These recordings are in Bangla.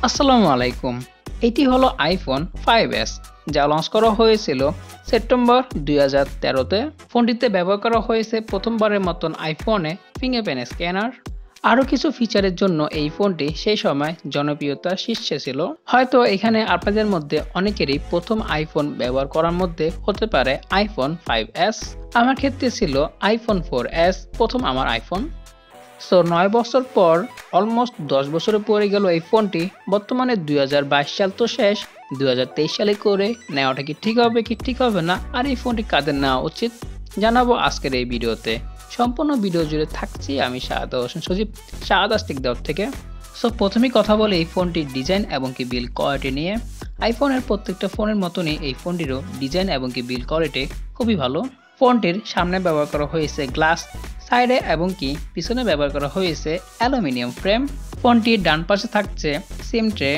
আসসালামু আলাইকুম। এটি হলো iPhone 5s যা লঞ্চ করা হয়েছিল সেপ্টেম্বর 2013-তে। ফোনটিতে ব্যবহার করা হয়েছে প্রথমবারের মতন আইফোনে ফিঙ্গারপ্রিন্ট স্ক্যানার। আরও কিছু ফিচারের জন্য এই ফোনটি সেই সময় জনপ্রিয়তার শীর্ষে ছিল। হয়তো এখানে আপনাদের মধ্যে অনেকেরই প্রথম আইফোন ব্যবহার করার মধ্যে হতে পারে iPhone 5s। আমার ক্ষেত্রে ছিল iPhone 4s প্রথম আমার আইফোন। 9 বছর পর অলমোস্ট 10 বছরে পড়ে গেল এই ফোনটি। বর্তমানে 2022 সাল তো শেষ, 2023 সালে করে নেওয়াটা কি ঠিক হবে কি ঠিক হবে না, আর এই ফোনটি কাদের নেওয়া উচিত জানাবো আজকের এই ভিডিওতে। সম্পূর্ণ ভিডিও জুড়ে থাকছি আমি শাহাদাত হোসেন সজীব, Dayout থেকে। প্রথমেই কথা বলে এই ফোনটির ডিজাইন এবং কি বিল্ড কোয়ালিটি নিয়ে। আইফোনের প্রত্যেকটা ফোনের মতনই এই ফোনটিরও ডিজাইন এবং কি বিল্ড কোয়ালিটি খুবই ভালো। ফোনটির সামনে ব্যবহার করা হয়েছে গ্লাস, সাইডে এবং কি পিছনে ব্যবহার করা হয়েছে অ্যালুমিনিয়াম ফ্রেম। ফোনটির ডান পাশে থাকছে সিম ট্রে,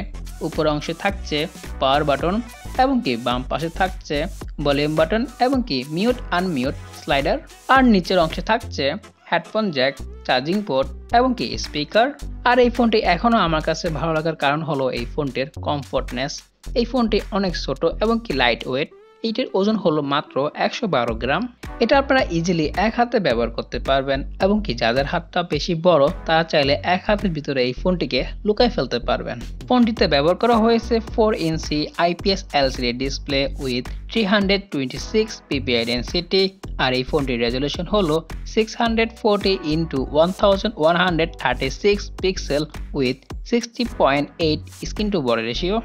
উপর অংশে থাকছে পাওয়ার বাটন এবং কি বাম পাশে থাকছে ভলিউম বাটন এবং কি মিউট আনমিউট স্লাইডার, আর নিচের অংশে থাকছে হেডফোন জ্যাক, চার্জিং পোর্ট এবং কি স্পিকার। আর এই ফোনটি এখনো আমার কাছে ভালো লাগার কারণ হলো এই ফোনটির কমফোর্টনেস। এই ফোনটি অনেক ছোট এবং কি লাইট ওয়েট। এইটির ওজন হলো মাত্র 112 গ্রাম। এটা আপনারা ইজিলি এক হাতে ব্যবহার করতে পারবেন এবং কি যাদের হাতটা বেশি বড় তারা চাইলে এক হাতের ভিতরে এই ফোনটিকে লুকায় ফেলতে পারবেন। ফোনটিতে ব্যবহার করা হয়েছে 4 inch IPS LCD display with 326 ppi density, আর এই ফোনটির রেজলিউশন হলো 640x1136 pixel with 60.8 screen to body ratio,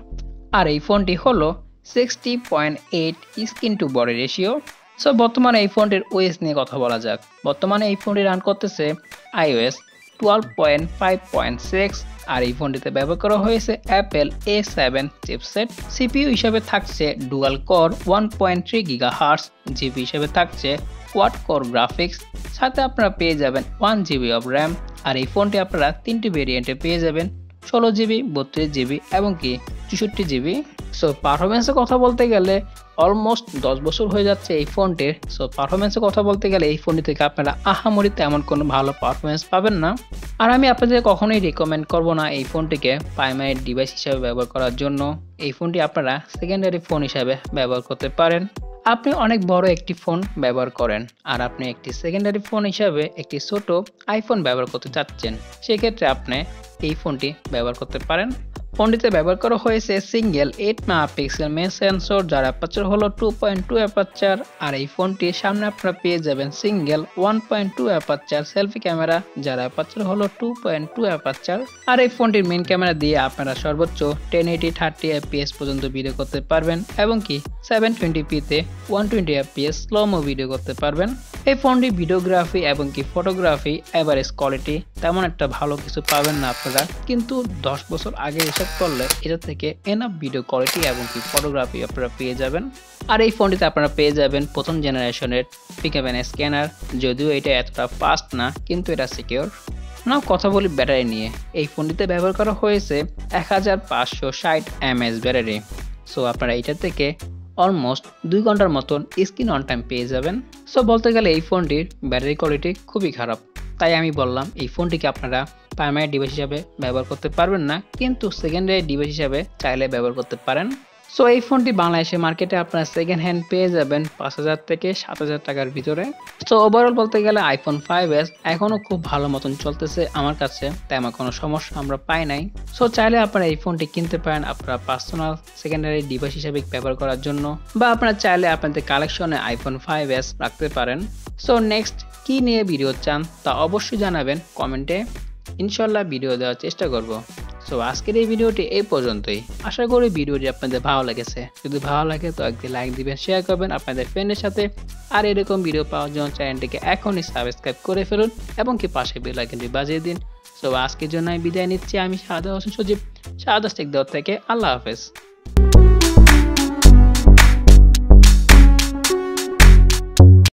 আর এই ফোনটি হলো 60.8 স্ক্রিন টু বডি রেশিও। বর্তমানে এই ফোনটির OS নিয়ে কথা বলা যাক। বর্তমানে এই ফোনটি রান করতেছে iOS 12.5.6, আর এই ফোনটিতে ব্যবহার করা হয়েছে Apple A7 চিপসেট। CPU হিসেবে থাকছে ডুয়াল কোর 1.3 GHz, জিবি হিসেবে থাকছে কোয়াড কোর গ্রাফিক্স, সাথে আপনারা পেয়ে যাবেন 1GB অফ র্যাম। আর এই ফোনটি আপনারা তিনটি ভেরিয়েন্টে পেয়ে যাবেন, 16GB, 32GB এবং কি 64GB। পারফরমেন্সের কথা বলতে গেলে অলমোস্ট 10 বছর হয়ে যাচ্ছে এই ফোনটির। পারফরমেন্সের কথা বলতে গেলে এই ফোনটি থেকে আপনারা আহামরি তেমন কোনো ভালো পারফরমেন্স পাবেন না। আর আমি আপনাদের কখনোই রিকমেন্ড করব না এই ফোনটিকে প্রাইমারি ডিভাইস হিসেবে ব্যবহার করার জন্য। এই ফোনটি আপনারা সেকেন্ডারি ফোন হিসেবে ব্যবহার করতে পারেন। আপনি অনেক বড় একটি ফোন ব্যবহার করেন আর আপনি একটি সেকেন্ডারি ফোন হিসাবে একটি ছোট আইফোন ব্যবহার করতে চাচ্ছেন, সেক্ষেত্রে আপনি এই ফোনটি ব্যবহার করতে পারেন। ফোনটিতে ব্যবহার করা হয়েছে সিঙ্গেল 8 মেগাপিক্সেল মেইন সেন্সর, যার অ্যাপারচার হলো 2.2 অ্যাপারচার, আর এই ফোনটির সামনে আপনারা পেয়ে যাবেন সিঙ্গেল 1.2 অ্যাপারচার সেলফি ক্যামেরা, যার অ্যাপারচার হলো 2.2 অ্যাপারচার। আর এই ফোনটির মেইন ক্যামেরা দিয়ে আপনারা সর্বোচ্চ 1080 30 fps পর্যন্ত ভিডিও করতে পারবেন এবং কি 720p তে 120 fps স্লোমো ভিডিও করতে পারবেন। এই ফোনটি ভিডিওগ্রাফি এবং কি ফটোগ্রাফি এভারেজ কোয়ালিটি তেমন একটা ভালো কিছু পাবেন না আপনারা, কিন্তু 10 বছর আগে হিসাব করলে এটা থেকে এনাফ ভিডিও কোয়ালিটি এবং কি ফটোগ্রাফি আপনারা পেয়ে যাবেন। আর এই ফোনটিতে আপনারা পেয়ে যাবেন প্রথম জেনারেশনের ফিঙ্গারপ্রিন্ট স্ক্যানার, যদিও এটা এতটা ফাস্ট না কিন্তু এটা সিকিউর। নাও কথা বলি ব্যাটারি নিয়ে। এই ফোনটিতে ব্যবহার করা হয়েছে 1560 mAh ব্যাটারি। আপনারা এটা থেকে অলমোস্ট 2 ঘন্টার মতন স্ক্রিন অন টাইম পেয়ে যাবেন। বলতে গেলে এই ফোনটির ব্যাটারি কোয়ালিটি খুবই খারাপ, তাই আমি বললাম এই ফোনটিকে আপনারা প্রাইমারি ডিভাইস হিসাবে ব্যবহার করতে পারবেন না, কিন্তু সেকেন্ডারি ডিভাইস হিসাবে চাইলে ব্যবহার করতে পারেন। এই ফোনটি বাংলাদেশে মার্কেটে আপনারা সেকেন্ড হ্যান্ড পেয়ে যাবেন 5000 থেকে 7000 টাকার ভিতরে। ওভারঅল বলতে গেলে iPhone 5s এখনো খুব ভালো মতন চলতেছে আমার কাছে, তেমন কোনো সমস্যা আমরা পাই নাই। চাইলে আপনারা এই ফোনটি কিনতে পারেন আপনারা পার্সোনাল সেকেন্ডারি ডিভাইস হিসেবে ব্যবহার করার জন্য, বা আপনারা চাইলে আপনাদের কালেকশনে iPhone 5s রাখতে পারেন। নেক্সট কি নিয়ে ভিডিও চান তা অবশ্যই জানাবেন কমেন্টে, ইনশাল্লাহ ভিডিও দেওয়ার চেষ্টা করব। আজকের এই ভিডিওটি এই পর্যন্তই। আশা করি ভিডিওটি আপনাদের ভালো লেগেছে। যদি ভালো লাগে তো একটি লাইক দিবেন, শেয়ার করবেন আপনাদের ফ্রেন্ডের সাথে, আর এরকম ভিডিও পাওয়ার জন্য চ্যানেলটিকে এখনই সাবস্ক্রাইব করে ফেলুন এবং কি পাশে বেল আইকনটি বাজিয়ে দিন। আজকের জন্য আমি বিদায় নিচ্ছি। আমি শাহাদাত হোসেন সজীব, Dayout থেকে। আল্লাহ হাফেজ।